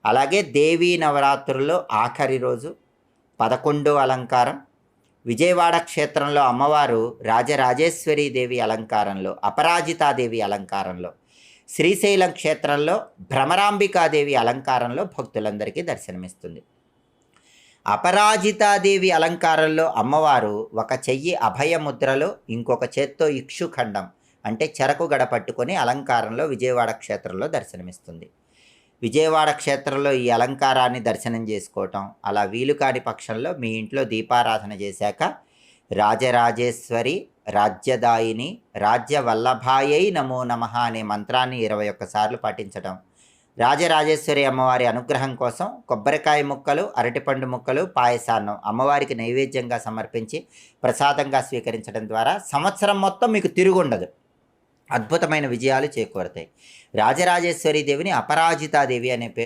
అలాగే దేవీ నవరాత్రుల్లో ఆఖరి రోజు 11వ అలంకారం విజయవాడ క్షేత్రంలో అమ్మవారు రాజరాజేశ్వరీదేవి అలంకారంలో, అపరాజితాదేవి అలంకారంలో, శ్రీశైలం క్షేత్రంలో భ్రమరాంబికాదేవి అలంకారంలో భక్తులందరికీ దర్శనమిస్తుంది. అపరాజితాదేవి అలంకారంలో అమ్మవారు ఒక చెయ్యి అభయముద్రలో, ఇంకొక చేత్తో ఇక్షుఖండం అంటే చెరకు గడ పట్టుకొని అలంకారంలో విజయవాడ క్షేత్రంలో దర్శనమిస్తుంది. విజయవాడ క్షేత్రంలో ఈ అలంకారాన్ని దర్శనం చేసుకోవటం, అలా వీలు కాని పక్షంలో మీ ఇంట్లో దీపారాధన చేశాక రాజరాజేశ్వరి రాజ్యదాయిని రాజ్యవల్లభాయై నమో నమః అనే మంత్రాన్ని 21 సార్లు పఠించడం, రాజరాజేశ్వరి అమ్మవారి అనుగ్రహం కోసం కొబ్బరికాయ ముక్కలు, అరటిపండు ముక్కలు, పాయసాన్నం అమ్మవారికి నైవేద్యంగా సమర్పించి ప్రసాదంగా స్వీకరించడం ద్వారా సంవత్సరం మొత్తం మీకు తిరుగుండదు, అద్భుతమైన విజయాలు చేకూరతాయి. రాజరాజేశ్వరి దేవిని అపరాజితాదేవి అనే పేరు